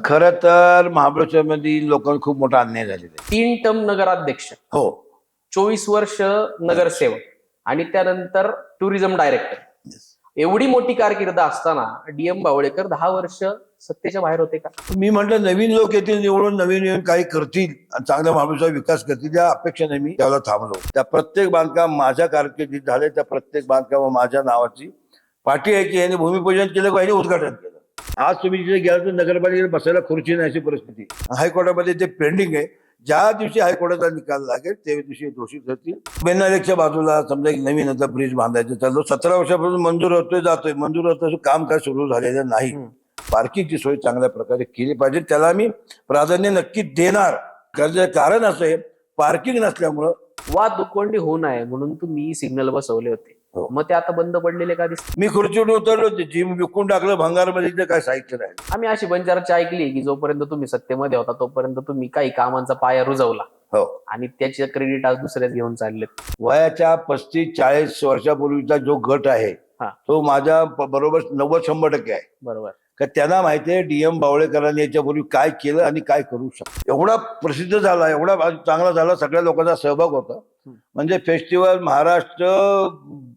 खरं तर महाबळेश्वरमध्ये लोकांना खूप मोठा अन्याय झालेला आहे. 3 टर्म नगराध्यक्ष, हो 24 वर्ष नगरसेवक आणि त्यानंतर टुरिझम डायरेक्टर. एवढी मोठी कारकीर्द असताना डीएम बावळेकर 10 वर्ष सत्तेच्या बाहेर होते का? मी म्हटलं नवीन लोक येतील निवडून, नवीन येऊन काही करतील आणि चांगल्या महाबळेश्वर विकास करतील या अपेक्षेने मी त्याला थांबलो. त्या प्रत्येक बांधकाम माझ्या कारकिर्दीत झाले. त्या प्रत्येक बांधकाम माझ्या नावाची पाठी यायची, यांनी भूमिपूजन केलं, काही उद्घाटन केलं. आज तुम्ही जिथे गेला तर नगरपालिकेला बसायला खुर्ची नाही अशी परिस्थिती. हायकोर्टामध्ये ते पेंडिंग आहे. ज्या दिवशी हायकोर्टाचा निकाल लागेल त्या दिवशी दोषी ठरतील. बेनालेकच्या बाजूला समजा एक नवीन आता ब्रिज बांधायचं चाललो, 17 वर्षापासून मंजूर होतोय जातोय, मंजूर होतं काम काय सुरू झालेलं नाही. पार्किंगची सोय चांगल्या प्रकारे केली पाहिजे, त्याला मी प्राधान्य नक्की देणार. कारण असं आहे, पार्किंग नसल्यामुळं वाद दुकोंडी होऊ नये म्हणून तुम्ही सिग्नल बसवले होते. हो. मग ते आता बंद पडलेले का दिसते? मी खुर्चीवर उतरलो, जिम विकून टाकलं, भंगारमध्ये काय साहित्य राहिलं. आम्ही अशी बंजाराची ऐकली की जोपर्यंत तुम्ही सत्तेमध्ये होता तोपर्यंत तुम्ही काही कामांचा पाया रुजवला हो, आणि त्याचे क्रेडिट आज दुसऱ्याच घेऊन चाललेत. वयाच्या 35-40 वर्षापूर्वीचा जो गट आहे हा. तो माझ्या बरोबर 90-100% आहे. बरोबर. का त्यांना माहिती आहे डीएम बावळेकरांनी याच्यापूर्वी काय केलं आणि काय करू शकतो. एवढा प्रसिद्ध झाला, एवढा चांगला झाला, सगळ्या लोकांचा सहभाग होता. म्हणजे फेस्टिवल महाराष्ट्र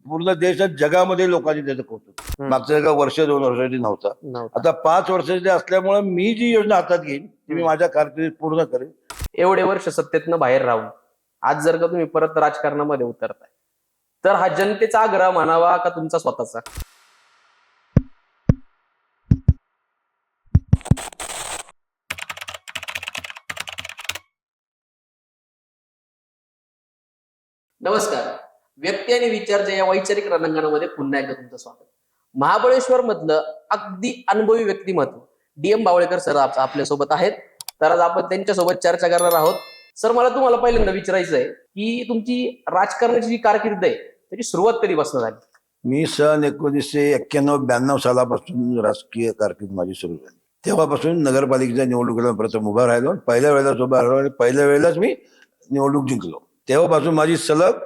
पूर्ण देशात जगामध्ये लोकांनी त्याचं कौतुक. मागचं एका वर्ष 2 वर्षाची नव्हता. आता 5 वर्षाचे असल्यामुळे मी जी योजना हातात घेईन ती मी माझ्या कारकिर्दीत पूर्ण करेन. एवढे वर्ष सत्तेतनं बाहेर राहून आज जर का तुम्ही परत राजकारणामध्ये उतरताय तर हा जनतेचा आग्रह मानावा का तुमचा स्वतःचा? नमस्कार. व्यक्ती आणि विचारच्या या वैचारिक रणांगणामध्ये पुन्हा एकदा तुमचं स्वागत. महाबळेश्वर मधलं अगदी अनुभवी व्यक्तिमत्व डीएम बावळेकर सर आपल्या सोबत आहेत. तर आज आपण त्यांच्यासोबत चर्चा करणार आहोत. सर, मला तुम्हाला पहिल्यांदा विचारायचं आहे की तुमची राजकारणाची जी कारकीर्द आहे त्याची सुरुवात कधीपासून झाली? मी सन 1991-92 सालापासून राजकीय कारकीर्द माझी सुरू झाली. तेव्हापासून नगरपालिकेच्या निवडणुकीला प्रथम उभा राहिलो. पहिल्या वेळेलाच उभा राहिलो आणि पहिल्या वेळेलाच मी निवडणूक जिंकलो. तेव्हापासून माझी सलग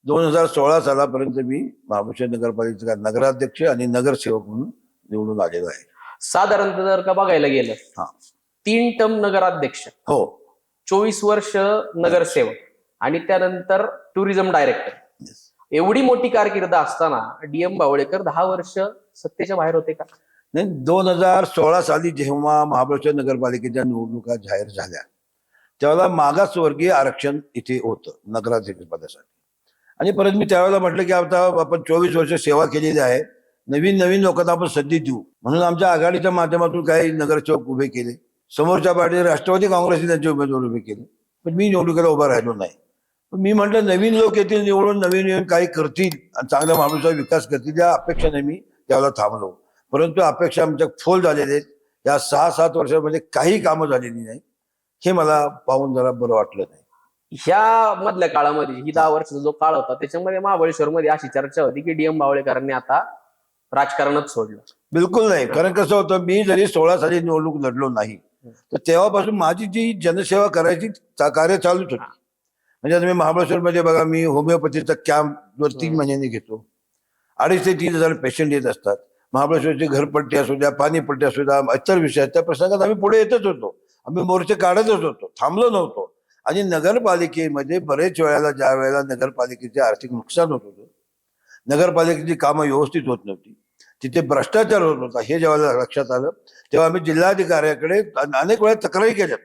2016 सालापर्यंत मी महाबळेश्वर नगरपालिकेचा नगराध्यक्ष आणि नगरसेवक म्हणून निवडून आलेलो आहे. साधारणतः जर का बघायला गेलं हा. 3 टर्म नगराध्यक्ष, हो 24 वर्ष नगरसेवक आणि त्यानंतर टुरिझम डायरेक्टर. एवढी मोठी कारकीर्द असताना डीएम बावळेकर 10 वर्ष सत्तेच्या बाहेर होते का? नाही, 2016 साली जेव्हा महाबळेश्वर नगरपालिकेच्या निवडणुका जाहीर झाल्या त्यावेळेला मागासवर्गीय आरक्षण इथे होतं नगराध्यक्ष पदासाठी. आणि परत मी त्यावेळेला म्हटलं की आता आपण 24 वर्ष सेवा केलेली आहे, नवीन लोकांना आपण संधी देऊ म्हणून आमच्या आघाडीच्या माध्यमातून काही नगरसेवक उभे केले. समोरच्या पार्टी राष्ट्रवादी काँग्रेसने त्यांचे उमेदवार उभे केले, पण मी निवडणुकीला उभा राहिलो नाही. पण मी म्हटलं नवीन लोक येतील निवडून, नवीन येऊन काही करतील आणि चांगल्या महाबळेश्वर विकास करतील या अपेक्षेने मी त्यावेळेला थांबलो. परंतु अपेक्षा आमच्या फोल झालेल्या आहेत. या 6-7 वर्षामध्ये काही कामं झालेली नाही. हे मला पाहून जरा बरं वाटलं नाही. ह्या मधल्या काळामध्ये ही 10 वर्षाचा जो काळ होता त्याच्यामध्ये महाबळेश्वर मध्ये अशी चर्चा होती की डीएम बावळेकरांनी आता राजकारणात सोडलं. बिलकुल नाही. कारण कसं होतं, मी जरी 16 साली निवडणूक लढलो नाही तर तेव्हापासून माझी जी जनसेवा करायची कार्य चालूच होती. म्हणजे आता मी महाबळेश्वरमध्ये बघा, मी होमिओपॅथीचा कॅम्प 3 महिन्यांनी घेतो. 2,500 ते 3,000 पेशंट येत असतात. महाबळेश्वरची घरपट्टी असू द्या, पाणीपट्टी असू द्या, इतर विषय त्या प्रसंगात आम्ही पुढे येतच होतो. आम्ही मोर्चे काढतच होतो, थांबलो नव्हतो. आणि नगरपालिकेमध्ये बरेच वेळेला ज्या वेळेला नगरपालिकेचे आर्थिक नुकसान होत होतं, नगरपालिकेची कामं व्यवस्थित होत नव्हती, तिथे भ्रष्टाचार होत होता, हे जेव्हा लक्षात आलं तेव्हा आम्ही जिल्हाधिकाऱ्याकडे अनेक वेळा तक्रारी केल्यात.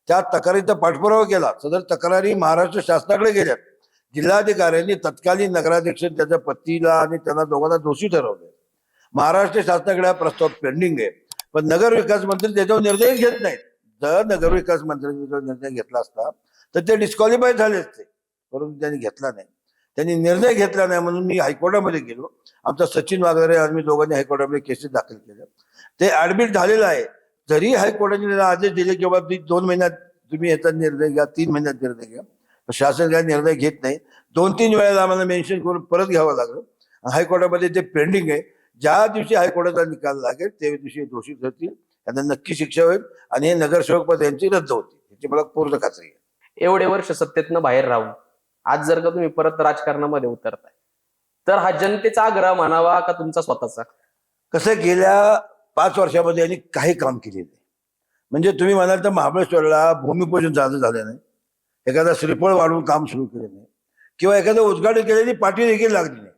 त्या तक्रारीचा पाठपुरावा केला. सदर तक्रारी महाराष्ट्र शासनाकडे गेल्यात. जिल्हाधिकाऱ्यांनी तत्कालीन नगराध्यक्ष त्याच्या पतीला आणि त्यांना दोघांना दोषी ठरवले. महाराष्ट्र शासनाकडे हा प्रस्ताव पेंडिंग आहे, पण नगर विकास मंत्री त्याच्यावर निर्णय घेत नाहीत. जर नगर विकास मंत्र्यांनी जर निर्णय घेतला असता तर ते डिस्क्वालिफाय झाले असते, परंतु त्यांनी घेतला नाही. त्यांनी निर्णय घेतला नाही म्हणून मी हायकोर्टामध्ये गेलो. आमचा सचिन वाघरे आम्ही दोघांनी हायकोर्टामध्ये केसेस दाखल केल्या. ते ऍडमिट झालेलं आहे. जरी हायकोर्टाने आदेश दिले की बाबा 2 महिन्यात तुम्ही याचा निर्णय घ्या, 3 महिन्यात निर्णय घ्या, शासन काय निर्णय घेत नाही. 2-3 वेळेला आम्हाला मेन्शन करून परत घ्यावं लागलं. हायकोर्टामध्ये ते पेंडिंग आहे. ज्या दिवशी हायकोर्टाचा निकाल लागेल त्या दिवशी दोषी ठरतील, त्यांना नक्की शिक्षा होईल आणि हे नगरसेवक पद यांची रद्द होती, याची मला पूर्ण खात्री आहे. एवढे वर्ष सत्तेतनं बाहेर राहून आज जर का तुम्ही परत राजकारणामध्ये उतरताय तर हा जनतेचा आग्रह मानावा का तुमचा स्वतःचा? कसं गेल्या 5 वर्षामध्ये यांनी काही काम केले नाही. म्हणजे तुम्ही म्हणाल तर महाबळेश्वरला भूमिपूजन झालं नाही, एखादा श्रीफळ वाढवून काम सुरू केलं नाही, किंवा एखादं उद्घाटन केलेली पाठी देखील लागली नाही.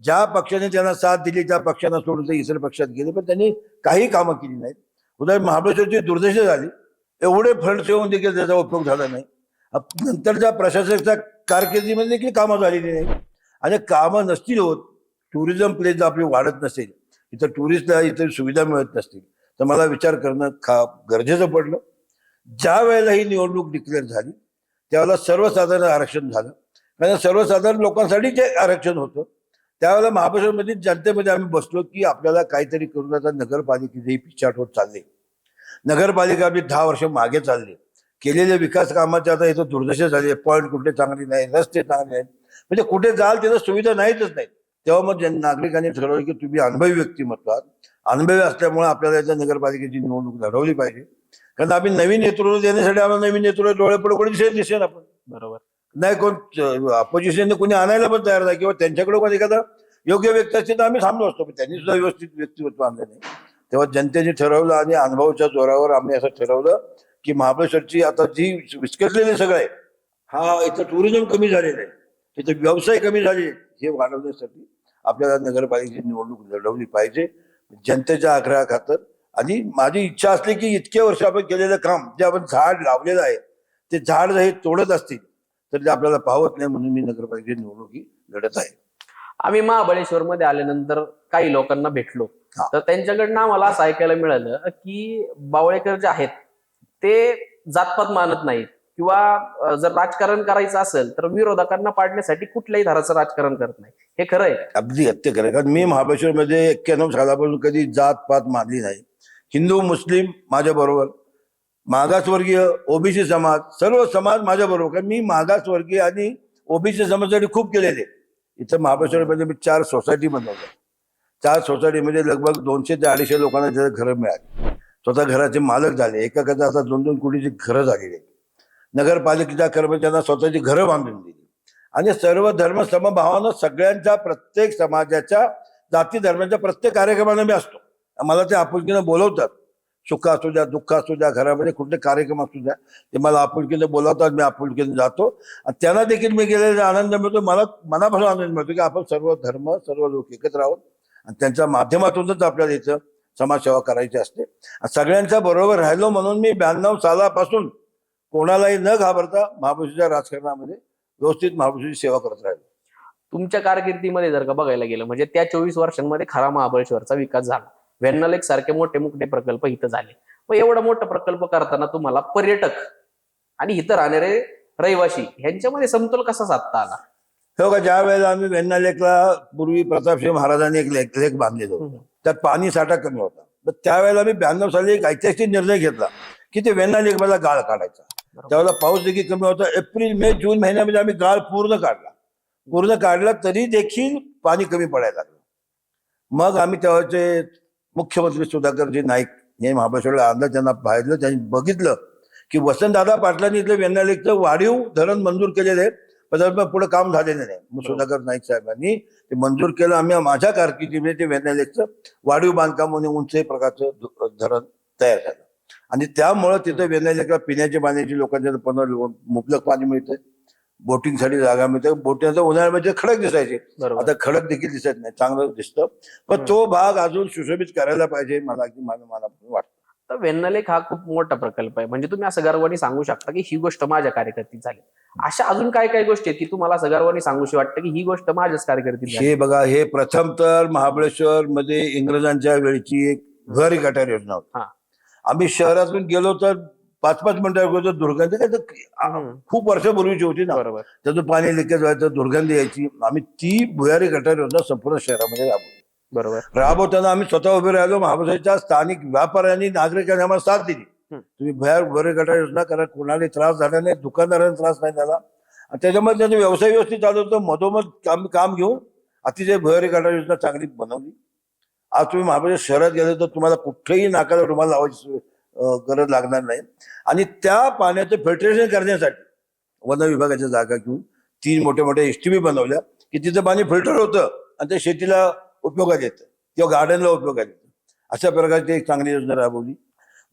ज्या पक्षाने त्यांना साथ दिली त्या पक्षांना सोडून ते इतर पक्षात गेले, पण त्यांनी काही कामं केली नाहीत. उदाहरण महाबळेश्वरची दुर्दशा झाली, एवढे फंड्स येऊन देखील त्याचा उपयोग झाला नाही. नंतरच्या प्रशासकाच्या कारकिर्दीमध्ये देखील कामं झालेली नाही. आणि कामं नसतील होत, टुरिझम प्लेस आपली वाढत नसेल, इथं टुरिस्टला इतर सुविधा मिळत नसतील, तर मला विचार करणं गरजेचं पडलं. ज्या वेळेला ही निवडणूक डिक्लेअर झाली त्यावेळेला सर्वसाधारण आरक्षण झालं, कारण सर्वसाधारण लोकांसाठी जे आरक्षण होतं त्यावेळेला महाबळेश्वरमध्ये जनतेमध्ये आम्ही बसलो की आपल्याला काहीतरी करून आता नगरपालिकेची पिछाट होत चालली. नगरपालिका आपली 10 वर्ष मागे चालली. केलेल्या विकास कामाचे आता इथं दुर्दशा झाली, पॉईंट कुठले चांगले नाही, रस्ते चांगले आहेत, म्हणजे कुठे जाल तिथं सुविधा नाहीतच नाही. तेव्हा मग नागरिकांनी ठरवलं की तुम्ही अनुभवी व्यक्तिमत्व आहात, अनुभवी असल्यामुळे आपल्याला याच्या नगरपालिकेची निवडणूक लढवली पाहिजे. कारण आम्ही नवीन नेतृत्व देण्यासाठी आम्हाला नवीन नेतृत्व डोळ्यापुढे कोणी दिसेल आपण. बरोबर. नाही कोण अपोजिशनने कोणी आणायला पण तयार नाही, किंवा त्यांच्याकडे कोणी एखादा योग्य व्यक्ती असते तर आम्ही थांबलो असतो, पण त्यांनी सुद्धा व्यवस्थित व्यक्तिमत्व आणलं नाही. तेव्हा जनतेने ठरवलं आणि अनुभवाच्या जोरावर आम्ही असं ठरवलं की महाबळेश्वरची आता जी विस्कटलेले सगळं आहे, हा इथं टुरिझम कमी झालेलं आहे, इथं व्यवसाय कमी झाले, हे वाढवण्यासाठी आपल्याला नगरपालिकेची निवडणूक लढवली पाहिजे जनतेच्या आग्रहा खातर. आणि माझी इच्छा असली की इतक्या वर्ष आपण केलेलं काम, जे आपण झाड लावलेलं आहे ते झाड हे तोडत असतील तर ते आपल्याला पाहत नाही, म्हणून मी नगरपालिकेची निवडणुकी लढत आहे. आम्ही महाबळेश्वर मध्ये आल्यानंतर काही लोकांना भेटलो, तर त्यांच्याकडनं आम्हाला असं ऐकायला मिळालं की बावळेकर जे आहेत ते जातपात मानत नाहीत, किंवा जर राजकारण करायचं असेल तर विरोधकांना पाडण्यासाठी कुठल्याही धाराचं राजकारण करत नाही. हे खरं आहे? अगदी हत्य खरं, कारण मी महाबळेश्वरमध्ये 91 सालापासून कधी जातपात मानली नाही. हिंदू मुस्लिम माझ्या बरोबर, मागासवर्गीय ओबीसी समाज, सर्व समाज माझ्या बरोबर. कारण मी मागासवर्गीय आणि ओबीसी समाजासाठी खूप केलेले. इथं महाबळेश्वरमध्ये मी 4 सोसायटी बनवल्या. 4 सोसायटीमध्ये लगभग 200 ते 250 लोकांना त्याचं घरं मिळाली, स्वतः घराचे मालक झाले. एका आता 2-2 कोटीची घरं झालेली आहेत. नगरपालिकेच्या कर्मचाऱ्यांना स्वतःची घरं बांधून दिली. आणि सर्व धर्म समभावानं सगळ्यांच्या, प्रत्येक समाजाच्या, जाती धर्माच्या प्रत्येक कार्यक्रमाला मी असतो. मला ते आपुलकीनं बोलवतात, सुख असू द्या दुःख असू द्या, घरामध्ये कुठले कार्यक्रम असू द्या, ते मला आपुलकीनं बोलवतात, मी आपुलकीनं जातो. आणि त्यांना देखील मी गेलेला आनंद मिळतो. मला मनापासून आनंद मिळतो की आपण सर्व धर्म, सर्व लोक एकत्र आहोत आणि त्यांच्या माध्यमातूनच आपल्याला इथं समाजसेवा करायची असते. सगळ्यांच्या बरोबर राहिलो म्हणून मी 92 सालापासून कोणालाही न घाबरता महाबळेश्वरच्या राजकारणामध्ये व्यवस्थित महाबळेश्वरची सेवा करत राहिलो. तुमच्या कारकिर्दीमध्ये जर का बघायला गेलं म्हणजे त्या 24 वर्षांमध्ये खरा महाबळेश्वरचा विकास झाला. वेण्णालेक सारखे मोठे मोठे प्रकल्प इथं झाले. मग एवढा मोठा प्रकल्प करताना तुम्हाला पर्यटक आणि इथं राहणारे रहिवासी यांच्यामध्ये समतोल कसा साधता आला? हो का, ज्या वेळेला आम्ही वेण्णालेकला पूर्वी प्रतापसिंह महाराजांनी एक लेक बांधलेलं होतं, त्यात पाणी साठा कमी होता. तर त्यावेळेला आम्ही 92 साली एक ऐतिहासिक निर्णय घेतला की ते वेण्णालेक मला गाळ काढायचा. त्यावेळेला पाऊस देखील कमी होता. एप्रिल मे जून महिन्यामध्ये आम्ही गाळ पूर्ण काढला तरी देखील पाणी कमी पडायला लागलं. मग आम्ही तेव्हाचे मुख्यमंत्री सुधाकरजी नाईक हे महाबळेश्वरला आणलं, त्यांना पाहिलं, त्यांनी बघितलं की वसंतदादा पाटलांनी इथलं वेण्णालेकचं वाढीव धरण मंजूर केलेलं आहे, पण पुढे काम झालेलं नाही. मग सुधाकर नाईक साहेबांनी ते मंजूर केलं. आम्ही माझ्या कारकिर्दीमध्ये ते वेण्णालेकचं वाढीव बांधकाम आणि उंच प्रकारचं धरण तयार झालं. आणि त्यामुळं तिथं वेण्णालेकला पिण्याच्या पाण्याची लोकांच्या मुबलक पाणी मिळतंय, बोटिंगसाठी जागा मिळते. बोटिंगचं उन्हाळ्यामध्ये खडक दिसायचे, आता खडक देखील दिसत नाही, चांगलं दिसतं. पण तो भाग अजून सुशोभित करायला पाहिजे, मला वाटतं. तर वेण्णालेक हा खूप मोठा प्रकल्प आहे, म्हणजे तुम्ही असं गर्वाने सांगू शकता की ही गोष्ट माझ्या कार्यकर्तीत झाली. अशा अजून काय काय गोष्टी आहेत की तुम्हाला असं गर्वाने सांगूशी वाटतं की ही गोष्ट माझ्याच कार्यकर्तीत झाली? हे बघा, हे प्रथम तर महाबळेश्वर मध्ये इंग्रजांच्या वेळची एक घरी गटार योजना होती. आम्ही शहरातून गेलो तर 5-5 मिनिटात दुर्गंधी, खूप वर्षापूर्वीची होती ना, बरोबर, त्यातून पाणी लिकेज व्हायचं, दुर्गंधी यायची. आम्ही ती भुयारी गटार योजना संपूर्ण शहरामध्ये राबवली. बरोबर. राबवताना आम्ही स्वतः उभे राहिलो. महाबळेश्वरच्या स्थानिक व्यापाऱ्यांनी, नागरिकांनी आम्हाला साथ दिली. तुम्ही भुयारी गटार योजना करा, कोणाला त्रास झाला नाही, दुकानदारांना त्रास नाही झाला. आणि त्याच्यामध्ये त्यांचा व्यवसाय व्यवस्थित चालू होतं. मधोमध काम घेऊन अतिशय भुयारी गटार योजना चांगली बनवली. आज तुम्ही महाबळेश्वर शहरात गेले तर तुम्हाला कुठेही नाकाला रुमाल लावायची गरज लागणार नाही. आणि त्या पाण्याचं फिल्टरेशन करण्यासाठी वन विभागाच्या जागा घेऊन 3 मोठ्या एसटीबी बनवल्या की तिचं पाणी फिल्टर होतं आणि ते शेतीला उपयोगात येतं किंवा गार्डनला उपयोगात येतं. अशा प्रकारची एक चांगली योजना राबवली.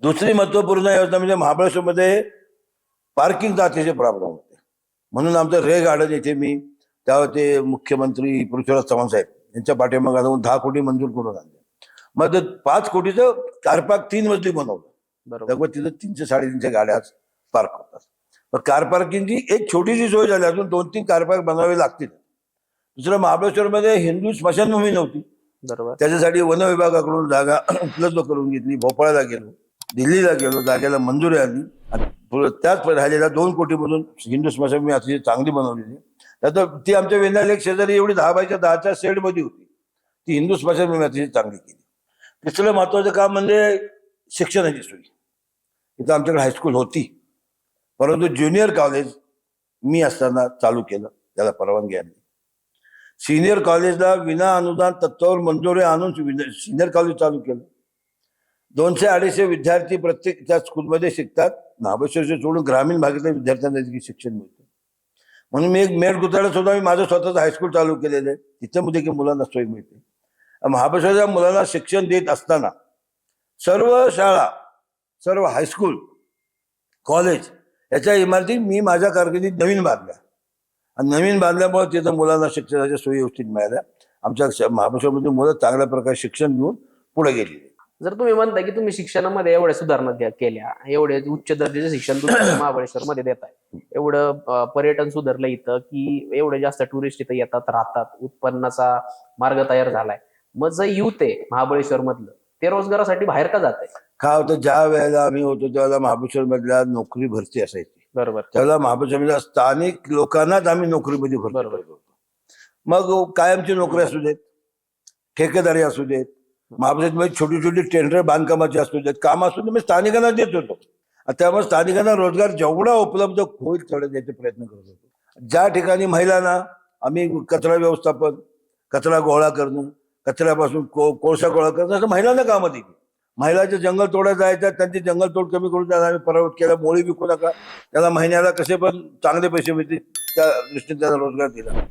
दुसरी महत्वपूर्ण योजना म्हणजे महाबळेश्वरमध्ये पार्किंगचा अतिशय प्रॉब्लेम होते. म्हणून आमचं रे गार्डन येथे मी त्यावर ते मुख्यमंत्री पृथ्वीराज चव्हाण साहेब यांच्या पाठीमागे जाऊन 10 कोटी मंजूर करून आणले. मग ते 5 कोटीचं कार पार्क 3 मजली बनवलं. बरोबर. त्यामुळे तिथं 300-350 गाड्या पार्क होतात. मग कार पार्किंगची एक छोटीशी सोय झाली, अजून 2-3 कार पार्क बनवावे लागतील. दुसरं, महाबळेश्वरमध्ये हिंदू स्मशानभूमी नव्हती. बरोबर. त्याच्यासाठी वन विभागाकडून जागा उपलब्ध करून घेतली. भोपाळला गेलो, दिल्लीला गेलो, जागेला मंजुरी आली. आणि त्याच राहिलेल्या 2 कोटीमधून हिंदू स्मशानभूमी अतिशय चांगली बनवलेली. त्यात ती आमच्या वेण्णा लेक शेजारी एवढी 10 बाय 10च्या शेडमध्ये होती. ती हिंदू स्मशानभूमी अतिशय चांगली केली. तिसरं महत्वाचं काम म्हणजे शिक्षणाची सोय. इथं आमच्याकडे हायस्कूल होती, परंतु ज्युनियर कॉलेज मी असताना चालू केलं, त्याला परवानगी आणली. सिनियर कॉलेजला विना अनुदान तत्वावर मंजुरी आणून सिनियर कॉलेज चालू केलं. 200-250 विद्यार्थी प्रत्येक त्या स्कूलमध्ये शिकतात. महाबळेश्वरचे सोडून ग्रामीण भागातल्या विद्यार्थ्यांना देखील शिक्षण मिळतं. म्हणून मी एक मेळघुताला सुद्धा मी माझं स्वतःचं हायस्कूल चालू केलेलं आहे. तिथं मध्ये की मुलांना सोय मिळते. महाबळेश्वरच्या मुलांना शिक्षण देत असताना सर्व शाळा, सर्व हायस्कूल, कॉलेज याच्या इमारती मी माझ्या कारकिर्दीत नवीन बांधल्या. आणि नवीन बांधल्यामुळे तिथं मुलांना शिक्षणाच्या सोयी व्यवस्थित मिळाल्या. आमच्या महाबळेश्वरमध्ये मुलं चांगल्या प्रकारे शिक्षण घेऊन पुढे गेली. जर तुम्ही म्हणताय की तुम्ही शिक्षणामध्ये एवढ्या सुधारणा केल्या, एवढे उच्च दर्जाचे शिक्षण तुम्ही महाबळेश्वरमध्ये देताय, एवढं पर्यटन सुधारलं इथं, की एवढे जास्त टुरिस्ट इथं येतात, राहतात, उत्पन्नाचा मार्ग तयार झालाय, मग जे युथ आहे महाबळेश्वर मधलं ते रोजगारासाठी बाहेर का जात आहे? काय होतं, ज्या वेळेला आम्ही होतो त्यावेळेला महाबळेश्वर मधल्या नोकरी भरती असायची. बरोबर. त्यावेळेला महाबळेश्वरमधल्या स्थानिक लोकांनाच आम्ही नोकरीमध्ये भरती करतो. मग कायमची नोकरी असू देत, ठेकेदारी असू देत, महाबळेश्वरमध्ये छोटी छोटी टेंडर बांधकामाची असू देत, काम असू देत, मी स्थानिकांना देत होतो. त्यामुळे स्थानिकांना रोजगार जेवढा उपलब्ध होईल तेवढे द्यायचे प्रयत्न करत होतो. ज्या ठिकाणी महिलांना आम्ही कचरा व्यवस्थापन, कचरा गोळा करणं, कचऱ्यापासून कोळसा गोळा करणं, असं महिलांना कामं दिली. महिलाचे जंगल तोडा जायचं, त्यांची जंगल तोड कमी करून त्याला आम्ही परवत केला. मोळी विकू नका, त्याला महिन्याला कसे पण चांगले पैसे मिळतील त्या दृष्टीने त्याला रोजगार दिला.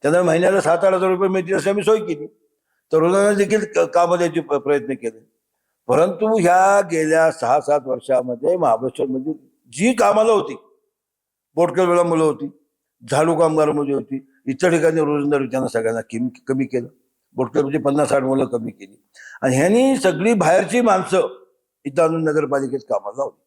त्यांना महिन्याला 7-8 हजार रुपये मिळतील अशी आम्ही सोय केली. तरुणांना देखील कामं द्यायचे प्रयत्न केले. परंतु ह्या गेल्या 6-7 वर्षामध्ये महाबळेश्वरमध्ये जी कामाला होती, बोटकलवेला मुलं होती, झाडू कामगार मुली होती, इतर ठिकाणी रोजंदारी त्यांना सगळ्यांना कमी केलं. बोटकलमध्ये 50-60 मुलं कमी केली. आणि ह्यांनी सगळी बाहेरची माणसं इथं आणून नगरपालिकेत कामाला लावली.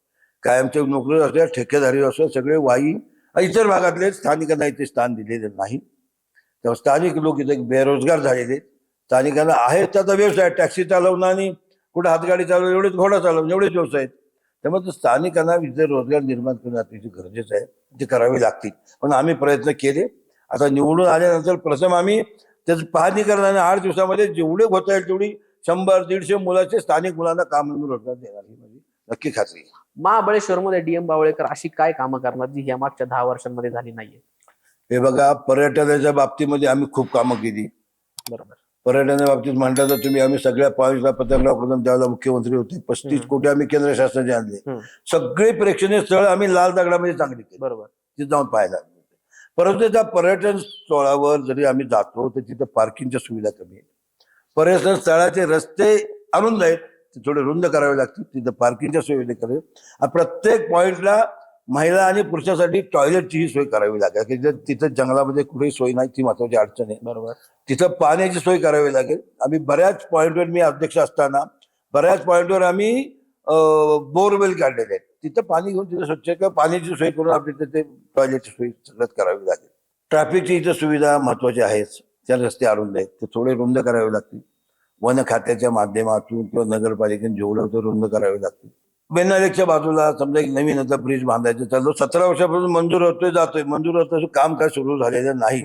कायमच्या नोकरी असल्या, ठेकेदारी असो, सगळे वाई इतर भागातले स्थानिकांना इथे स्थान दिलेले नाही. तेव्हा स्थानिक लोक इथे बेरोजगार झालेले. स्थानिकांना आहे त्याचा व्यवसाय, टॅक्सी चालवणं आणि कुठे हातगाडी चालवणं, एवढेच घोडा चालवणं, एवढेच व्यवसाय आहेत. त्यामुळे स्थानिकांना इथे रोजगार निर्माण करणं अतिशय गरजेचं आहे. ते करावे लागतील. पण आम्ही प्रयत्न केले. आता निवडून आल्यानंतर प्रथम आम्ही त्याची पाहणी करणार, 8 दिवसामध्ये जेवढे होता येईल तेवढी 100-150 मुलाचे स्थानिक मुलांना काम म्हणून रोजगार देणार, ही माझी नक्की खात्री आहे. महाबळेश्वरमध्ये डीएम बावळेकर अशी काय कामं करणार जी ह्या मागच्या 10 वर्षांमध्ये झाली नाहीये? हे बघा, पर्यटनाच्या बाबतीमध्ये आम्ही खूप कामं केली. बरोबर. पर्यटनाच्या बाबतीत म्हटलं तर तुम्ही, आम्ही सगळ्या पॉईंटला पतंगराव कदम त्यावेळेला मुख्यमंत्री होते, 35 कोटी आम्ही केंद्र शासनाचे आणले. सगळे प्रेक्षणीय स्थळ आम्ही लाल दगडामध्ये चांगली केली. बरोबर. तिथे जाऊन पाहायला. परंतु त्या पर्यटन स्थळावर जरी आम्ही जातो तर तिथं पार्किंगच्या सुविधा कमी आहेत. पर्यटन स्थळाचे रस्ते अरुंद आहेत, ते थोडे रुंद करावे लागतील. तिथं पार्किंगच्या सुविधा करेल. प्रत्येक पॉइंटला महिला आणि पुरुषासाठी टॉयलेटची ही सोय करावी लागेल, की तिथं जंगलामध्ये कुठेही सोय नाही, ती महत्वाची अडचण आहे. बरोबर. तिथं पाण्याची सोय करावी लागेल. आम्ही बऱ्याच पॉइंटवर, मी अध्यक्ष असताना बऱ्याच पॉइंटवर आम्ही बोरवेल काढलेले आहेत. तिथं पाणी घेऊन तिथं स्वच्छ पाण्याची सोय करून आपली तिथे टॉयलेटची सोय सगळ्यात करावी लागेल. ट्रॅफिकची इथं सुविधा महत्वाची आहेच. त्या रस्ते अरुंद आहेत, ते थोडे रुंद करावे लागतील. वन खात्याच्या माध्यमातून किंवा नगरपालिकेने जेवढं होतं रुंद करावे लागतील. वेण्णा लेकच्या बाजूला समजा एक नवीन आता ब्रिज बांधायचं चाललो, 17 वर्षापासून मंजूर होतोय, जातोय, मंजूर होतं, काम काय सुरू झालेलं नाही.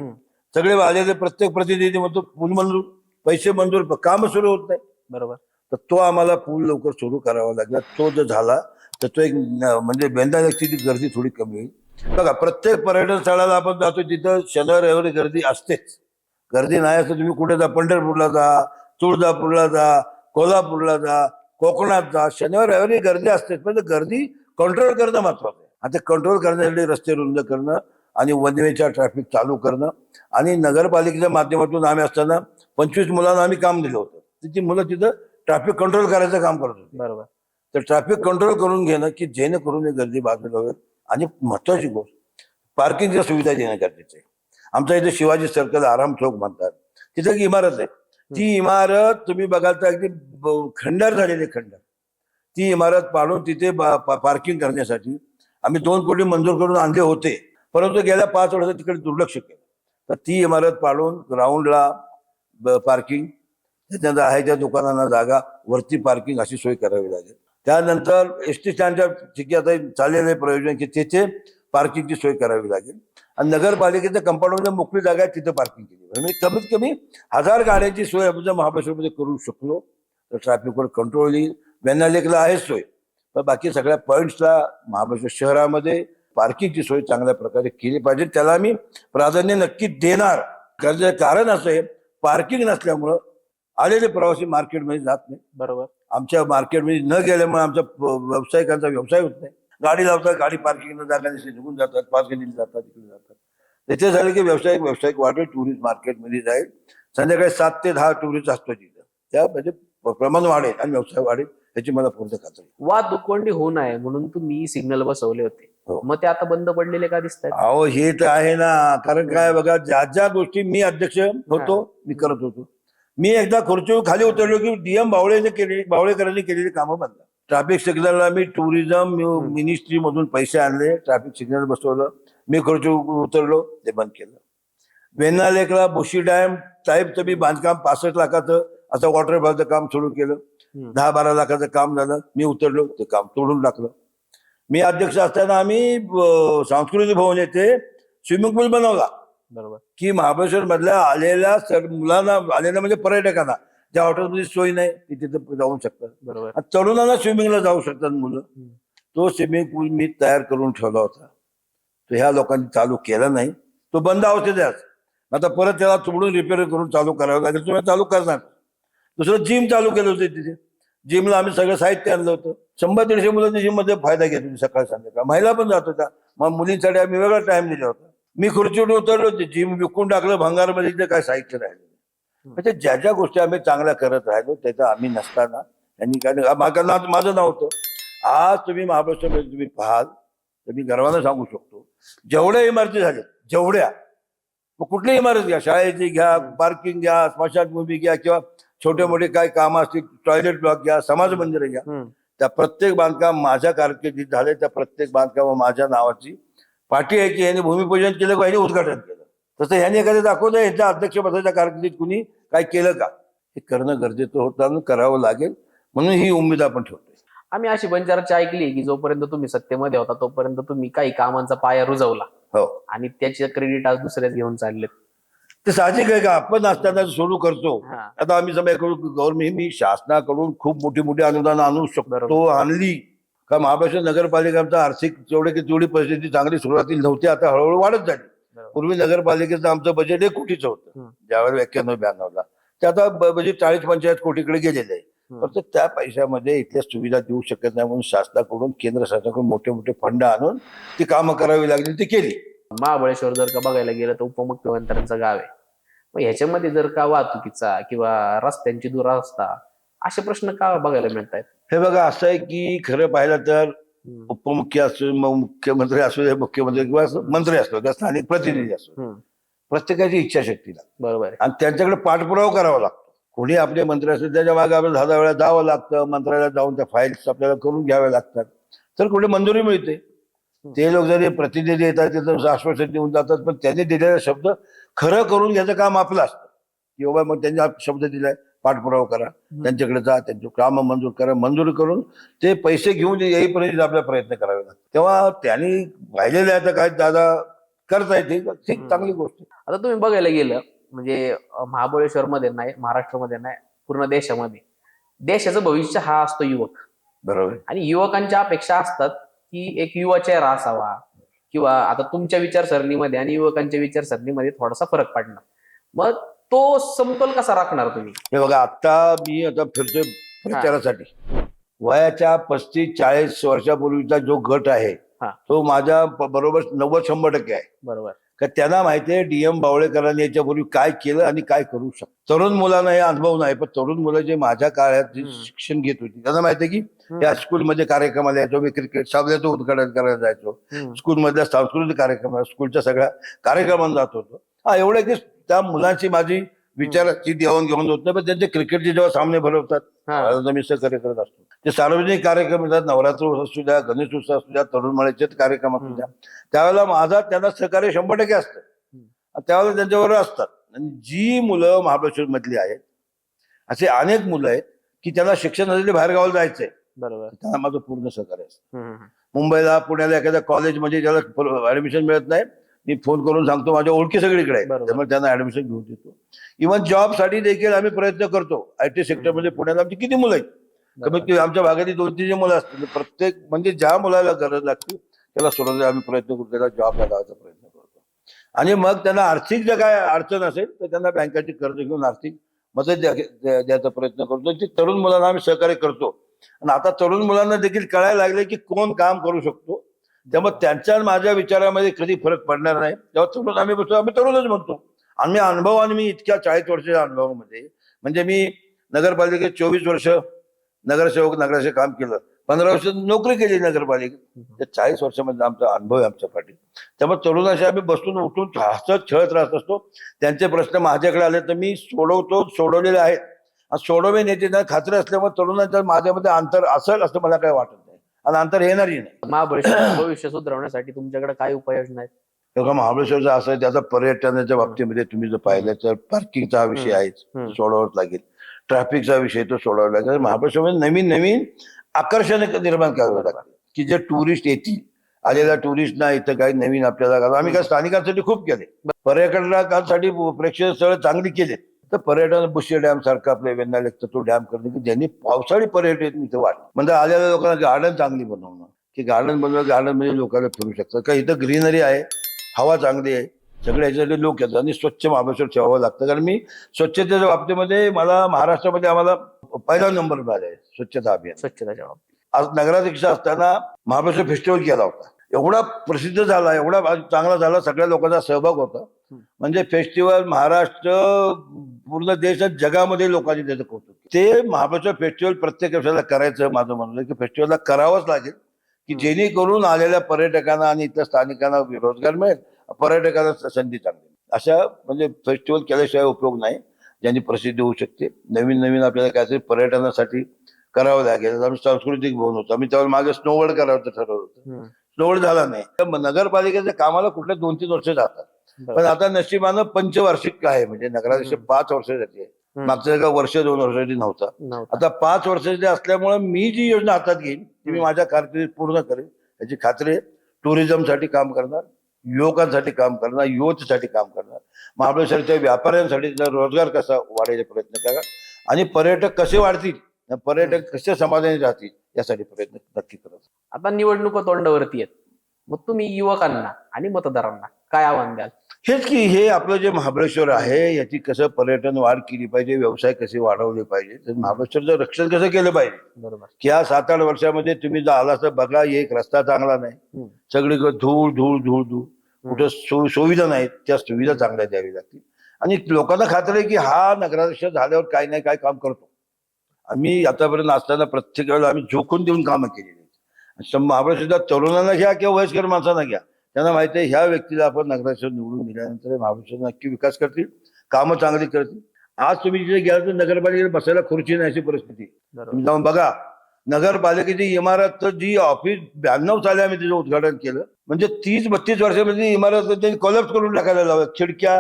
सगळे आलेले प्रत्येक प्रतिनिधी म्हणतो पूल मंजूर, पैसे मंजूर, काम सुरू होत नाही. बरोबर. तर तो आम्हाला पूल लवकर सुरू करावा लागला. तो जर झाला तर तो एक म्हणजे वेण्णा लेकची गर्दी थोडी कमी होईल. बघा, प्रत्येक पर्यटन स्थळाला आपण जातो तिथं शनिवार रविवारी गर्दी असतेच. गर्दी नाही असं तुम्ही कुठे जा, पंढरपूरला जा, तुळजापूरला जा, कोल्हापूरला जा, कोकणात जा, शनिवार रविवारी गर्दी असतेच. पण गर्दी कंट्रोल करणं महत्वाचं आहे. आता कंट्रोल करण्यासाठी रस्ते रुंद करणं आणि वनवेच्या ट्रॅफिक चालू करणं, आणि नगरपालिकेच्या माध्यमातून आम्ही असताना 25 मुलांना आम्ही काम दिलं होतं. तिची मुलं तिथं ट्रॅफिक कंट्रोल करायचं काम करत होती. बरोबर. तर ट्रॅफिक कंट्रोल करून घेणं की जेणेकरून ही गर्दी बाजूला होईल. आणि महत्वाची गोष्ट पार्किंगच्या सुविधा देणं गरजेचं आहे. आमच्या इथे शिवाजी सर्कल आराम चौक म्हणतात, तिथे एक इमारत आहे. ती इमारत तुम्ही बघाल तर अगदी खंडार झालेली खंडार. ती इमारत पाडून तिथे पार्किंग करण्यासाठी आम्ही 2 कोटी मंजूर करून आणले होते, परंतु गेल्या 5 वर्षात तिकडे दुर्लक्ष केलं. तर ती इमारत पाडून ग्राउंडला पार्किंग, त्याच्यानंतर आहे त्या दुकानांना जागा, वरती पार्किंग अशी सोय करावी लागेल. त्यानंतर एसटी स्टँडच्या ठिकाणी आता चाललेलं आहे प्रयोजन की तिथे पार्किंगची सोय करावी लागेल. आणि नगरपालिकेच्या कंपाऊंडमध्ये मोकळी जागा आहे, तिथे पार्किंग केली पाहिजे. म्हणजे कमीत कमी 1000 गाड्यांची सोय आपण जर महाबळेश्वरमध्ये करू शकलो तर ट्रॅफिकवर कंट्रोल येईल. वेण्णा लेकला आहे सोय, पण बाकी सगळ्या पॉईंट्सला महाबळेश्वर शहरामध्ये पार्किंगची सोय चांगल्या प्रकारे केली पाहिजे. त्याला मी प्राधान्य नक्की देणार. कारण असं आहे, पार्किंग नसल्यामुळं आलेले प्रवासी मार्केटमध्ये जात नाही. बरोबर. आमच्या मार्केटमध्ये न गेल्यामुळे आमच्या व्यावसायिकांचा व्यवसाय होत नाही. गाडी लावतात, गाडी पार्किंगला जागा नसते, निघून जातात, पार्किंग जातात, तिकडे जातात. त्याचे झाले की व्यावसायिक वाढेल, टुरिस्ट मार्केटमध्ये जाईल. संध्याकाळी 7 ते 10 टुरिस्ट असतो तिथं, त्या म्हणजे प्रमाण वाढेल आणि व्यवसाय वाढेल, याची मला पूर्ण खात्री. वाहतूक कोंडी होऊ नये म्हणून तुम्ही सिग्नल बसवले होते, हो. मग ते आता बंद पडलेले का दिसत आहेत? अहो हे तर आहे ना. कारण काय बघा, ज्या ज्या गोष्टी मी अध्यक्ष होतो मी करत होतो. मी एकदा खुर्चीवर खाली उतरलो की डीएम बावळेकरांनी केलेली कामं बंद. ट्रॅफिक सिग्नलला मी टुरिझम मिनिस्ट्री मधून पैसे आणले, ट्रॅफिक सिग्नल बसवलं, मी खुर्चीवर उतरलो, ते बंद केलं. वेण्णा लेकला बुशी डॅम टाईपचं मी बांधकाम 65 लाखाचं असं वॉटरफॉलचं काम सुरू केलं. 10-12 लाखाचं काम झालं, मी उतरलो, ते काम तोडून टाकलं. मी अध्यक्ष असताना आम्ही सांस्कृतिक भवन येथे स्विमिंग पूल बनवला. बरोबर. की महाबळेश्वर मधल्या आलेल्या मुलांना, आलेल्या म्हणजे पर्यटकांना, ज्या हॉटेलमध्ये सोय नाही ती तिथे जाऊ शकतात. बरोबर. तरुणांना स्विमिंगला जाऊ शकतात मुलं. तो स्विमिंग पूल मी तयार करून ठेवला होता. तो ह्या लोकांनी चालू केला नाही, तो बंद अवस्थेत आहे. आता परत त्याला तोडून रिपेअर करून चालू करावं लागेल. तुम्ही चालू करणार. दुसरं जिम चालू केलं होतं तिथे. जिमला आम्ही सगळं साहित्य आणलं होतं. 100-150 मुलांनी जिम मध्ये फायदा घेत होती सकाळ संध्याकाळ. महिला पण जात होत्या. मग मुलींसाठी आम्ही वेगळा टाइम दिला होता. मी खुर्चीवर उतरलो, जिम विकून टाकलं, भंगारमध्ये काय साहित्य राहिलं. म्हणजे ज्या ज्या गोष्टी आम्ही चांगल्या करत राहिलो त्याचं आम्ही नसताना त्यांनी काय, माझं नाव होतं. आज तुम्ही महाबळेश्वरमध्ये तुम्ही पाहाल तर मी गर्वानं सांगू शकतो, जेवढ्या इमारती झाल्या, जेवढ्या, मग कुठली इमारत घ्या, शाळेची घ्या, पार्किंग घ्या, स्मशानभूमी घ्या, किंवा छोटे मोठे काय कामं असतील, टॉयलेट ब्लॉक घ्या, समाज मंदिर घ्या, त्या प्रत्येक बांधकाम माझ्या कारकिर्दीत झाले. त्या प्रत्येक बांधकाम माझ्या नावाची पाठी आहे की यांनी भूमिपूजन केलं का यांनी उद्घाटन केलं. तसं ह्याने एखादं दाखवलं ह्याच्या अध्यक्षपदाच्या कारकिर्दीत कुणी काय केलं का, हे करणं गरजेचं होतं, करावं लागेल. म्हणून ही उमेद आपण ठेवतोय. आम्ही अशी पण चर्चा ऐकली की जोपर्यंत तुम्ही सत्तेमध्ये होता तोपर्यंत तुम्ही काही कामांचा पाया रुजवला, हो, आणि त्याचे क्रेडिट आज दुसरेच घेऊन चालले. ते साहजिक आहे का, आपण असताना सुरू करतो. आता आम्ही गव्हर्नमेंट, मी शासनाकडून खूप मोठी मोठी अनुदान आणू शकतो, आणली का. महाबळेश्वर नगरपालिकेचा आर्थिक तेवढी परिस्थिती चांगली सुरुवातीला नव्हती, आता हळूहळू वाढत झाली. पूर्वी नगरपालिकेचं आमचं बजेट 1 कोटीचं होतं ज्यावेळेस 91-92ला, ते आता बजेट 40-45 कोटीकडे गेलेलं आहे. फक्त त्या पैशामध्ये इथल्या सुविधा देऊ शकत नाही, म्हणून शासनाकडून, केंद्र शासनाकडून मोठे मोठे फंड आणून ती कामं करावी लागली, ती केली. महाबळेश्वर जर का बघायला गेलं तर उपमुख्यमंत्र्यांचं गाव आहे. मग ह्याच्यामध्ये जर का वाहतुकीचा किंवा रस्त्यांची दुरावस्था असे प्रश्न का बघायला मिळत आहेत? हे बघा, असं आहे की खरं पाहिलं तर उपमुख्य असो, मुख्यमंत्री असू दे, मुख्यमंत्री किंवा मंत्री असतो किंवा स्थानिक प्रतिनिधी असतो, प्रत्येकाची इच्छाशक्ती लागते. बरोबर आहे. आणि त्यांच्याकडे पाठपुरावा करावा लागतो. कोणी आपले मंत्री असतील त्याच्या मागे आपल्याला 10 वेळा जावं लागतं, मंत्र्याला जाऊन त्या फाईल्स आपल्याला करून घ्याव्या लागतात, तर कुठे मंजुरी मिळते. ते लोक जरी प्रतिनिधी येतात तिथं आश्वासन देऊन जातात, पण त्यांनी दिलेला शब्द खरं करून घ्यायचं काम आपलं असतं. की बाबा मग त्यांनी शब्द दिलाय, पाठपुरावा करा, त्यांच्याकडे जा, त्यांची कामं मंजूर करा, मंजूर करून ते पैसे घेऊन येईपर्यंत आपल्याला प्रयत्न करावे लागतात. तेव्हा त्यांनी पाहिलेलं आहे तर काय दादा करता येते, चांगली गोष्ट. आता तुम्ही बघायला गेलं म्हणजे महाबळेश्वर मध्ये नाही, महाराष्ट्रामध्ये नाही, पूर्ण देशामध्ये देशाचं भविष्य हा असतो युवक. बरोबर. आणि युवकांच्या अपेक्षा असतात की एक युवा चेहरा असावा, किंवा आता तुमच्या विचारसरणीमध्ये आणि युवकांच्या विचारसरणीमध्ये थोडासा फरक पडणार. मग तो समतोल कसा राखणार तुम्ही? हे बघा, आता मी फिरतोय प्रचारासाठी. वयाच्या 35-40 वर्षापूर्वीचा जो गट आहे तो माझ्या बरोबर 90-100% आहे. बरोबर. का त्यांना माहिती आहे DM बावळेकरांनी याच्यापूर्वी काय केलं आणि काय करू शकतो. तरुण मुलांना हे अनुभव नाही, पण तरुण मुलं जे माझ्या काळात जे शिक्षण घेत होती त्यांना माहिती आहे की या स्कूलमध्ये कार्यक्रमाला यायचो, मी क्रिकेट सामन्याचं उद्घाटन करायला जायचो, स्कूलमधल्या सांस्कृतिक कार्यक्रम, स्कूलच्या सगळ्या कार्यक्रमांना जात होतो. हा एवढं की त्या मुलांची माझी विचाराची देवाणघेवाण होत नाही, पण त्यांचे क्रिकेटचे जेव्हा सामने भरवतात मी सहकार्य करत असतो. ते सार्वजनिक कार्यक्रम येतात, नवरात्र असू द्या, गणेश उत्सव असू द्या, तरुण मेळ्याचे कार्यक्रम असू द्या, त्यावेळेला माझा त्यांना सहकार्य 100% असतं. त्यावेळेला त्यांच्याबरोबर असतात. आणि जी मुलं महाबळेश्वर मधली आहेत असे अनेक मुलं आहेत की त्यांना शिक्षणासाठी बाहेर गावाला जायचंय, बरोबर, त्यांना माझं पूर्ण सहकार्य असतं. मुंबईला पुण्याला एखाद्या कॉलेजमध्ये ज्याला ऍडमिशन मिळत नाही, मी फोन करून सांगतो माझ्या ओळखी सगळीकडे आहे, त्यामुळे त्यांना ऍडमिशन घेऊन देतो. इव्हन जॉबसाठी देखील आम्ही प्रयत्न करतो. IT सेक्टरमध्ये पुण्याला आमची किती मुलं आहेत, कमीत कमी आमच्या भागातील 2-3 मुलं असतील. प्रत्येक म्हणजे ज्या मुलाला गरज लागते त्याला सोडवण्याचा आम्ही प्रयत्न करतो, त्याला जॉबला लावायचा प्रयत्न करतो. आणि मग त्यांना आर्थिक जर काय अडचण असेल तर त्यांना बँकाची कर्ज घेऊन आर्थिक मदत द्यायचा प्रयत्न करतो. ती तरुण मुलांना आम्ही सहकार्य करतो. आणि आता तरुण मुलांना देखील कळायला लागले की कोण काम करू शकतो, त्यामुळे त्यांच्या माझ्या विचारामध्ये कधी फरक पडणार नाही. तेव्हा तरुण आम्ही बसतो, आम्ही तरुणच म्हणतो. आम्ही अनुभव, आणि मी इतक्या 40 वर्षाच्या अनुभवामध्ये, म्हणजे मी नगरपालिकेत 24 वर्ष नगराध्यक्ष काम केलं, 15 वर्ष नोकरी केली नगरपालिकेत. त्या 40 वर्षामध्ये आमचा अनुभव आहे आमच्या पाठी. त्यामुळे तरुणाशी आम्ही बसून उठून हसत खेळत राहत असतो. त्यांचे प्रश्न माझ्याकडे आले तर मी सोडवतो, सोडवलेले आहेत. सोडवे नेते खात्री असल्यामुळे तरुणांच्या माझ्यामध्ये अंतर असेल असं मला काही वाटत नाही, आणि अंतर येणारही नाही. महाबळेश्वर भविष्य सुधारण्यासाठी तुमच्याकडे काय उपाययोजना आहेत? तेव्हा महाबळेश्वरचं असं आहे, त्याचा पर्यटनाच्या बाबतीमध्ये तुम्ही जर पाहिलं तर पार्किंगचा हा विषय आहे, सोडवावाच लागेल. ट्रॅफिकचा विषय तो सोडवावा लागेल. महाबळेश्वरमध्ये नवीन नवीन आकर्षण निर्माण करावं लागेल की जे टुरिस्ट येतील, आलेल्या टुरिस्टना इथं काही नवीन आपल्याला. आम्ही काय स्थानिकांसाठी खूप केले, पर्यटकांसाठी प्रेक्षणीय स्थळ चांगली केली. तर पर्यटन बुशी डॅम सारखं आपल्या वेण्णालेकचा तो डॅम करणे की ज्यांनी पावसाळी पर्यटन इथं वाढ, म्हणजे आलेल्या लोकांना गार्डन चांगली बनवणं, की गार्डन बनवलं, गार्डन मध्ये लोकांना फिरू शकतात का, इथं ग्रीनरी आहे, हवा चांगली आहे, सगळ्या ह्याच्यासाठी लोक येतात. आणि स्वच्छ महाबळेश्वर ठेवावं लागतं, कारण मी स्वच्छतेच्या बाबतीमध्ये मला महाराष्ट्रामध्ये आम्हाला पहिला नंबर मिळाला आहे स्वच्छता अभियान. स्वच्छताच्या बाबतीत आज नगराध्यक्ष असताना महाबळेश्वर फेस्टिवल केला होता, एवढा प्रसिद्ध झाला, एवढा चांगला झाला, सगळ्या लोकांचा सहभाग होता. म्हणजे फेस्टिवल महाराष्ट्र, पूर्ण देश, जगामध्ये लोकांनी त्याचं कौतुक केलं. ते महाबळेश्वर फेस्टिवल प्रत्येक वर्षाला करायचं माझं म्हणणं की फेस्टिवलला करावंच लागेल, की जेणेकरून आलेल्या पर्यटकांना आणि इथल्या स्थानिकांना रोजगार मिळेल, पर्यटकांना संधी चांगली. अशा म्हणजे फेस्टिवल केल्याशिवाय उपयोग नाही, ज्यांनी प्रसिद्धी होऊ शकते. नवीन नवीन आपल्याला काहीतरी पर्यटनासाठी करावं लागेल. आम्ही सांस्कृतिक भवन होतो, आम्ही त्यावेळेला मागे स्नोवर्ल्ड करायचं ठरवलं होतं, स्नोवर्ल्ड झाला नाही. नगरपालिकेच्या कामाला कुठल्या 2-3 वर्ष जातात, पण आता नशिबानं पंचवार्षिक आहे, म्हणजे नगराध्यक्ष 5 वर्षासाठी आहे. मागच्या एका 1-2 वर्षासाठी नव्हता, आता 5 वर्षासाठी असल्यामुळे मी जी योजना हातात घेईन ती मी माझ्या कारकिर्दीत पूर्ण करेन याची खात्री आहे. टुरिझमसाठी काम करणार, युवकांसाठी काम करणार, युवतीसाठी काम करणार, महाबळेश्वरच्या व्यापाऱ्यांसाठी रोजगार कसा वाढायचा प्रयत्न करा, आणि पर्यटक कसे वाढतील, पर्यटक कसे समाधानी राहतील यासाठी प्रयत्न नक्की करत. आता निवडणुका तोंडावरती आहेत, मग तुम्ही युवकांना आणि मतदारांना काय आव्हान द्याल? हेच की हे आपलं जे महाबळेश्वर आहे याची कसं पर्यटन वाढ केली पाहिजे, व्यवसाय कसे वाढवले पाहिजे, तर महाबळेश्वरचं रक्षण कसं केलं पाहिजे. बरोबर, की या 7-8 वर्षामध्ये तुम्ही जर आला तर बघा, एक रस्ता चांगला नाही, सगळीकडे धूळ धूळ धूळ धूळ, कुठं सुविधा नाहीत, त्या सुविधा चांगल्या द्यावी लागतील. आणि लोकांना खात्री आहे की हा नगराध्यक्ष झाल्यावर काही नाही काय काम करतो. आम्ही आतापर्यंत असताना प्रत्येक वेळेला आम्ही झोकून देऊन कामं केलेली आहेत. महाबळेश्वरच्या तरुणांना घ्या किंवा वयस्कर माणसांना घ्या, त्यांना माहिती आहे ह्या व्यक्तीला आपण नगराध्यक्ष निवडून दिल्यानंतर महाबळेश्वर नक्की विकास करतील, कामं चांगली करतील. आज तुम्ही जिथे गेला तर नगरपालिकेत बसायला खुर्ची नाही अशी परिस्थिती. तुम्ही जाऊन बघा, नगरपालिकेची इमारत जी ऑफिस 92 साली आम्ही तिचं उद्घाटन केलं, म्हणजे 30-32 वर्षामध्ये इमारत त्यांनी कोलॅप्स करून टाकायला लावल्या, खिडक्या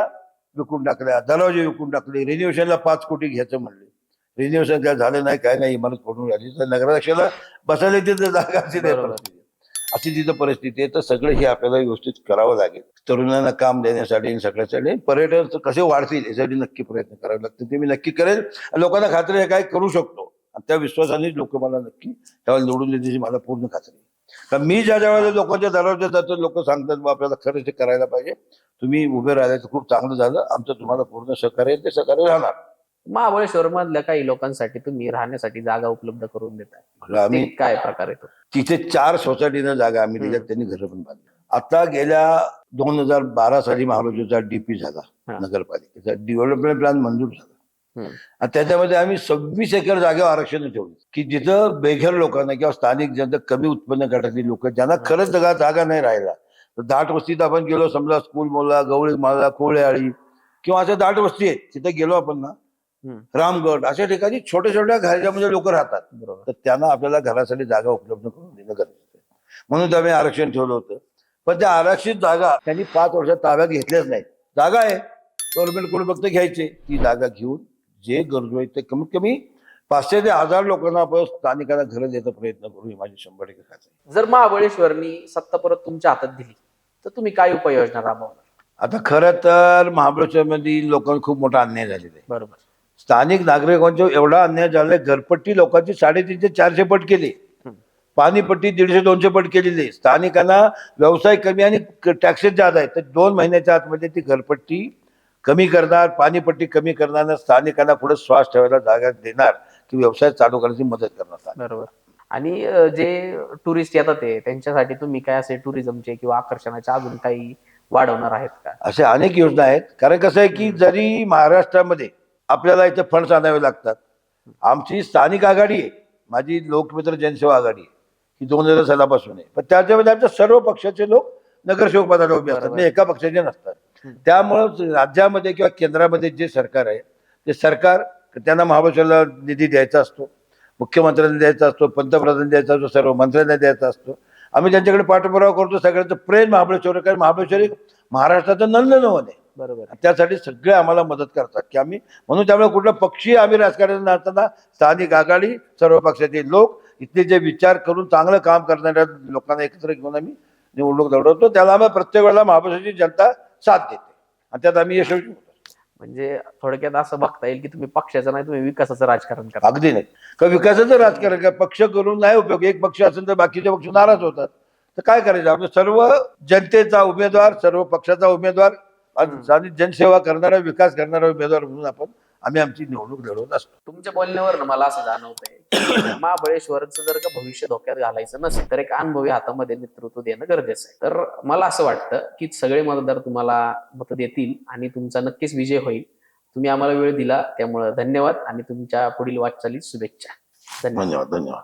विकून टाकल्या, दरवाजे विकून टाकले, रिन्युएशनला 5 कोटी घ्यायचं म्हणले, रिन्युएशन काय झालं नाही, काय नाही, इमारत फोडून राहिली. तर नगराध्यक्षाला बसायला तिथे जागा अशी तिथं परिस्थिती आहे. तर सगळं हे आपल्याला व्यवस्थित करावं लागेल, तरुणांना काम देण्यासाठी, सगळ्यासाठी. पर्यटन कसे वाढतील यासाठी नक्की प्रयत्न करावे लागतील, ते मी नक्की करेल. लोकांना खात्री आहे काय करू शकतो, आणि त्या विश्वासाने लोक मला नक्की त्यावेळेला निवडून देण्याची मला पूर्ण खात्री आहे. कारण मी ज्या वेळेला लोकांच्या दरवाज्यात जातो, लोक सांगतात आपल्याला खरंच ते करायला पाहिजे, तुम्ही उभे राहिले तर खूप चांगलं झालं, आमचं तुम्हाला पूर्ण सहकार्य, ते सहकार्य राहणार. महाबळेश्वर मधल्या काही लोकांसाठी तुम्ही राहण्यासाठी जागा उपलब्ध करून देताय, आम्ही काय प्रकार येतो? तिथे 4 सोसायटीनं जागा आम्ही दिल्यात, त्यांनी घरं पण बांधली. आता गेल्या 2012 साली महाबळेश्वरचा डीपी झाला, हा. नगरपालिकेचा डेव्हलपमेंट प्लॅन मंजूर झाला. हम्म. आणि त्याच्यामध्ये आम्ही 26 एकर जागेवर आरक्षण ठेवलं की जिथं बेघर लोकांना किंवा स्थानिक जनता कमी उत्पन्न गटातली लोक ज्यांना खरंच जागा नाही राहिला, तर दाट वस्तीत आपण गेलो, समजा स्कूल मोला, गवळी माला, कोळेआळी किंवा अशा दाट वस्ती आहेत, तिथे गेलो आपण ना, रामगड अशा ठिकाणी छोट्या छोट्या घराच्यामध्ये लोक राहतात. बरोबर. तर त्यांना आपल्याला घरासाठी जागा उपलब्ध करून देणं गरजेचं आहे. म्हणून आम्ही आरक्षण ठेवलं होतं. पण त्या आरक्षित जागा त्यांनी 5 वर्षात ताब्यात घेतल्याच नाही. जागा आहे, गव्हर्नमेंटकडून फक्त घ्यायचे, ती जागा घेऊन जे गरजू आहेत ते कमीत कमी 500 ते 1000 लोकांना आपण स्थानिकांना घरं देण्याचा प्रयत्न करू, ही माझी 100% खात्री आहे. जर महाबळेश्वरनी सत्ता परत तुमच्या हातात दिली तर तुम्ही काय उपाययोजना राबवणार? आता खरं तर महाबळेश्वरमध्ये लोकांना खूप मोठा अन्याय झालेला आहे. बरोबर. स्थानिक नागरिकांचा एवढा अन्याय झालाय, घरपट्टी लोकांची 350 400 पट केली, पाणीपट्टी 150-200 पट केलेली आहे. स्थानिकांना व्यवसाय कमी आणि टॅक्सेस जादा आहे, तर 2 महिन्याच्या आतमध्ये ती घरपट्टी कमी करणार, पाणीपट्टी कमी करणार, स्थानिकांना पुढे श्वास ठेवायला जागा देणार की व्यवसाय चालू करण्याची मदत करणार. बरोबर. आणि जे टुरिस्ट येतात त्यांच्यासाठी तुम्ही काय असे टुरिझमचे किंवा आकर्षणाचे अजून काही वाढवणार आहेत का? अशा अनेक योजना आहेत. कारण कसं आहे की जरी महाराष्ट्रामध्ये आपल्याला इथे फंड्स आणावे लागतात, आमची स्थानिक आघाडी आहे, माझी लोकमित्र जनसेवा आघाडी आहे, ही 2000 सालापासून आहे. पण त्याच्यामध्ये आमच्या सर्व पक्षाचे लोक नगरसेवक पदाला उभे असतात, म्हणजे एका पक्षाचे नसतात. त्यामुळं राज्यामध्ये किंवा केंद्रामध्ये जे सरकार आहे ते सरकार त्यांना महाबळेश्वरला निधी द्यायचा असतो, मुख्यमंत्र्यांना द्यायचा असतो, पंतप्रधानांना द्यायचा असतो, सर्व मंत्र्यांना द्यायचा असतो. आम्ही त्यांच्याकडे पाठपुरावा करतो. सगळ्यांचं प्रेम महाबळेश्वर, कारण महाबळेश्वर एक महाराष्ट्राचं नंदनवन आहे. बरोबर. त्यासाठी सगळे आम्हाला मदत करतात की आम्ही, म्हणून त्यामुळे कुठला पक्षी आम्ही राजकारण नसताना स्थानिक आघाडी, सर्व पक्षाचे लोक, इथले जे विचार करून चांगलं काम करणाऱ्या लोकांना एकत्र घेऊन आम्ही निवडणूक लढवतो. त्याला आम्ही प्रत्येक वेळेला महाबळेश्वरची जनता साथ देते आणि त्यात आम्ही यशस्वी होतो. म्हणजे थोडक्यात असं बघता येईल की तुम्ही पक्षाचं नाही, तुम्ही विकासाचं राजकारण करा. अगदी नाही का, विकासाचं राजकारण काय, पक्ष करून नाही उपयोग. एक पक्ष असेल तर बाकीचे पक्ष नाराज होतात, तर काय करायचं? आपलं सर्व जनतेचा उमेदवार, सर्व पक्षाचा उमेदवार आणि जनसेवा करणारा, विकास करणारा उमेदवार म्हणून आम्ही आमची निवडणूक लढवत असतो. तुमच्या बोलण्यावर मला असं जाणवतंय की महाबळेश्वरचं जर का भविष्य धोक्यात घालायचं नसेल तर एक अनुभवी हातामध्ये नेतृत्व देणं गरजेचं आहे. तर मला असं वाटतं की सगळे मतदार तुम्हाला मत देतील आणि तुमचा नक्कीच विजय होईल. तुम्ही आम्हाला वेळ दिला त्यामुळे धन्यवाद आणि तुमच्या पुढील वाटचालीत शुभेच्छा. धन्यवाद. धन्यवाद.